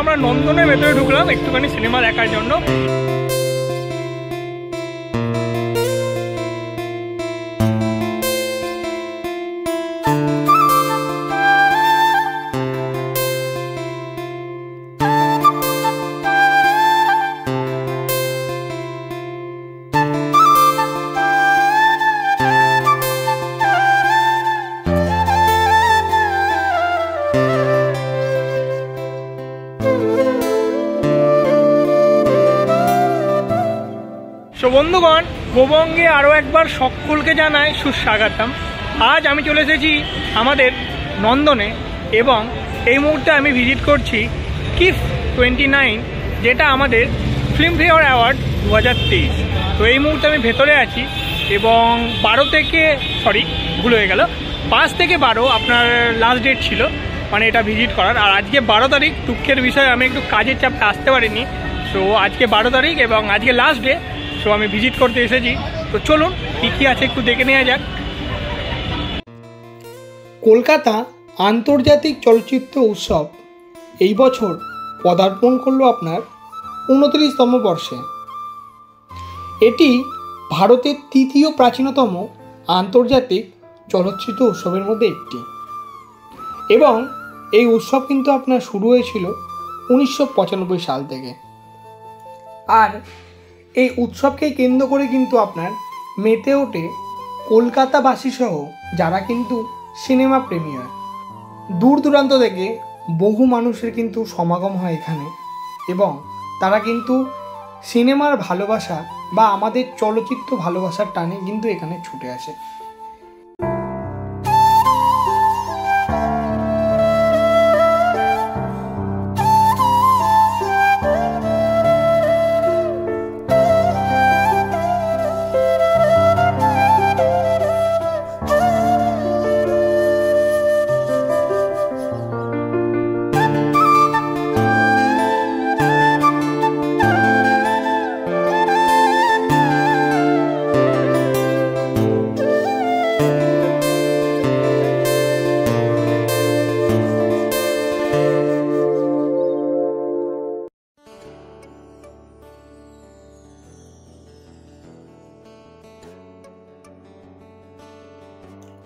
আমরা নন্দনের ভেতরে ঢুকলাম একটুখানি সিনেমা দেখার জন্য। তো বন্ধুগণ, গোবঙ্গে আরও একবার সকলকে জানাই সুস্বাগতম। আজ আমি চলে এসেছি আমাদের নন্দনে এবং এই মুহূর্তে আমি ভিজিট করছি কিস 29, যেটা আমাদের ফিল্মফেয়ার অ্যাওয়ার্ড 2023। তো এই মুহূর্তে আমি ভেতরে আছি এবং 5 থেকে 12 আপনার লাস্ট ডেট ছিল মানে এটা ভিজিট করার। আর আজকে 12 তারিখ, দুঃখের বিষয় আমি একটু কাজের চাপে আসতে পারিনি। সো আজকে 12 তারিখ এবং আজকে লাস্ট ডে, সো আমি ভিজিট করতে এসেছি। তো চলুন কী কী আছে একটু দেখে নেওয়া যাক। কলকাতা আন্তর্জাতিক চলচ্চিত্র উৎসব এই বছর পদার্পণ করলো আপনার 29তম বর্ষে। এটি ভারতের তৃতীয় প্রাচীনতম আন্তর্জাতিক চলচ্চিত্র উৎসবের মধ্যে একটি এবং এই উৎসব কিন্তু আপনার শুরু হয়েছিল 1995 সাল থেকে। আর এই উৎসবকে কেন্দ্র করে কিন্তু আপনার মেতে ওঠে কলকাতাবাসী সহ যারা কিন্তু সিনেমা প্রেমী হয়। দূর দূরান্ত থেকে বহু মানুষের কিন্তু সমাগম হয় এখানে এবং তারা কিন্তু সিনেমার ভালোবাসা বা আমাদের চলচ্চিত্র ভালোবাসার টানে কিন্তু এখানে ছুটে আসে।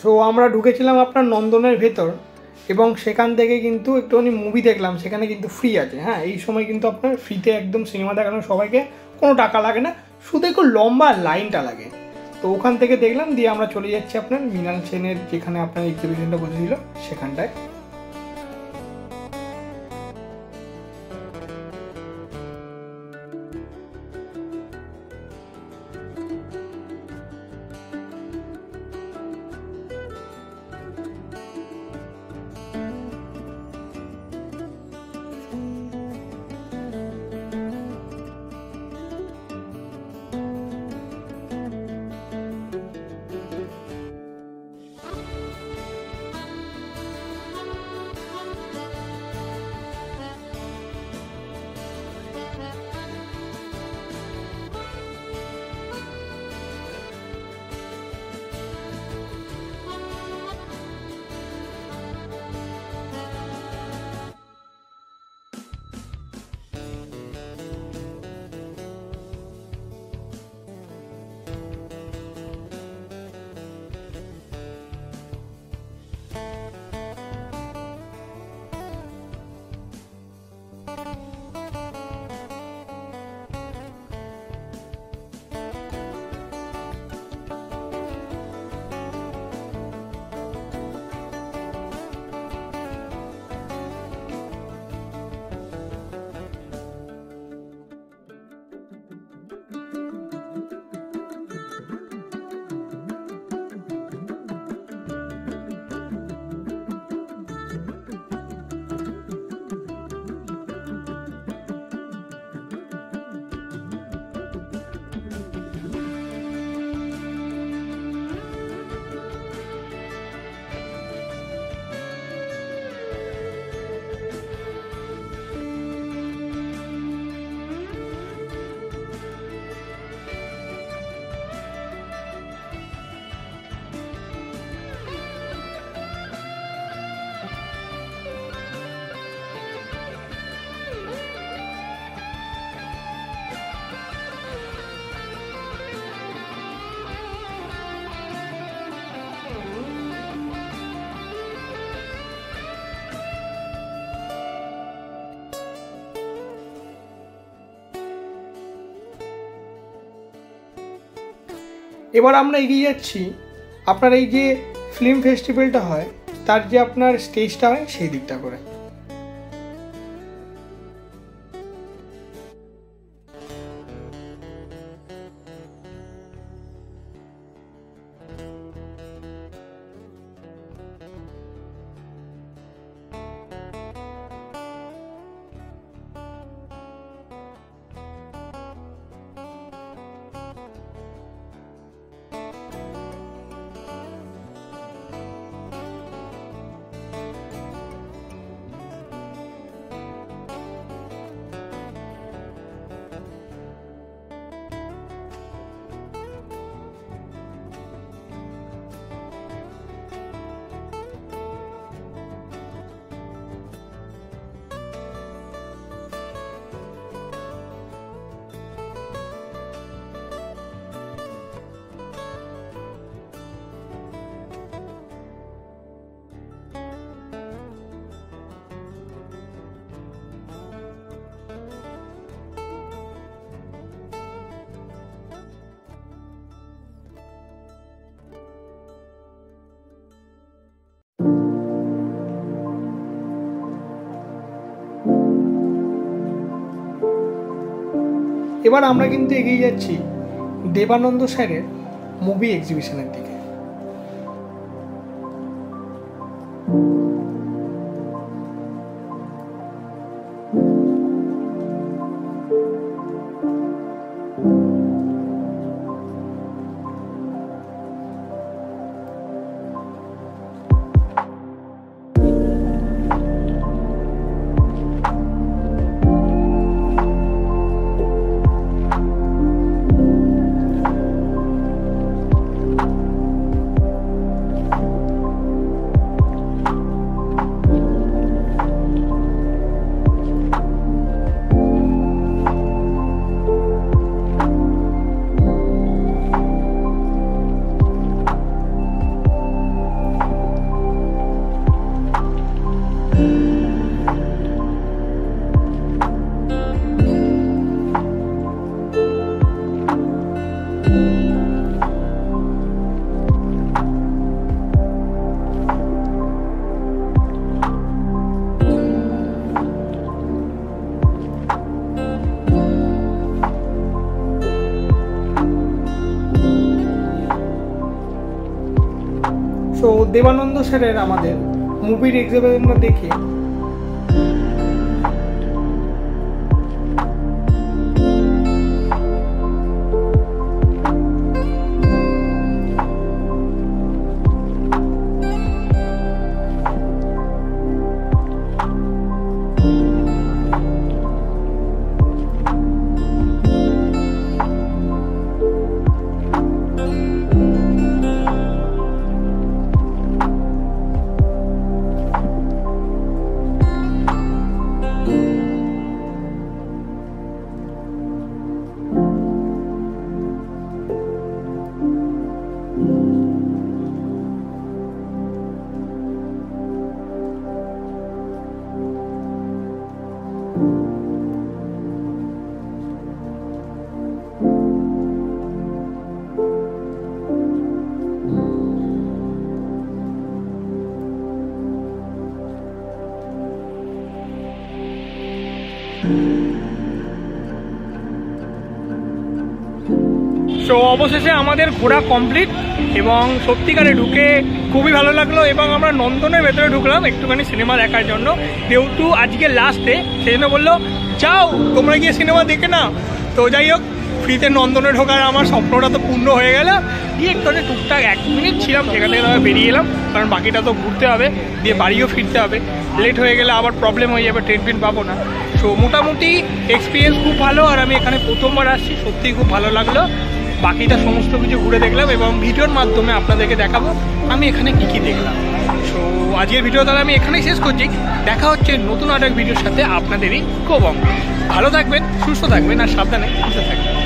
সো আমরা ঢুকেছিলাম আপনার নন্দনের ভেতর এবং সেখান থেকে কিন্তু একটুখানি মুভি দেখলাম। সেখানে কিন্তু ফ্রি আছে, হ্যাঁ, এই সময় কিন্তু আপনার ফ্রিতে একদম সিনেমা দেখানো সবাইকে, কোনো টাকা লাগে না, শুধু একটু লম্বা লাইনটা লাগে। তো ওখান থেকে দেখলাম, দিয়ে আমরা চলে যাচ্ছি আপনার মৃণাল সেনের যেখানে আপনার এক্সিবিশনটা বসেছিল সেখানটায়। এবার আমরা এগিয়ে যাচ্ছি আপনার এই যে ফিল্ম ফেস্টিভ্যালটা হয় তার যে আপনার স্টেজটা হয় সেই দিকটা করে। এবার আমরা কিন্তু এগিয়ে যাচ্ছি দেবানন্দ স্যারের মুভি এক্সিবিশনের দিকে। তো দেবানন্দ স্যারের আমাদের মুভির এক্সিবিশনটা দেখে সো অবশেষে আমাদের ঘোরা কমপ্লিট এবং সত্যিকারে ঢুকে খুবই ভালো লাগলো এবং আমরা নন্দনের ভেতরে ঢুকলাম একটুখানি সিনেমা দেখার জন্য। যেহেতু আজকে লাস্ট ডে সেই জন্য বললো যাও তোমরা গিয়ে সিনেমা দেখে নাও। তো যাই হোক ফ্রিতে নন্দনে ঢোকার আমার স্বপ্নটা তো পূর্ণ হয়ে গেল। দিয়ে একটু টুকটাক 1 মিনিট ছিলাম, সেখান থেকে তবে বেরিয়ে এলাম, কারণ বাকিটা তো ঘুরতে হবে, দিয়ে বাড়িও ফিরতে হবে। লেট হয়ে গেলে আবার প্রবলেম হয়ে যাবে, ট্রেন ফ্রেন পাবো না। সো মোটামুটি এক্সপিরিয়েন্স খুব ভালো, আর আমি এখানে প্রথমবার আসছি, সত্যিই খুব ভালো লাগলো। বাকিটা সমস্ত কিছু ঘুরে দেখলাম এবং ভিডিওর মাধ্যমে আপনাদেরকে দেখাবো আমি এখানে কী কী দেখলাম। সো আজকের ভিডিও তাহলে আমি এখানেই শেষ করছি। দেখা হচ্ছে নতুন আরেক ভিডিওর সাথে আপনাদেরই কোবং। ভালো থাকবেন, সুস্থ থাকবেন আর সাবধানে সুস্থ থাকবেন।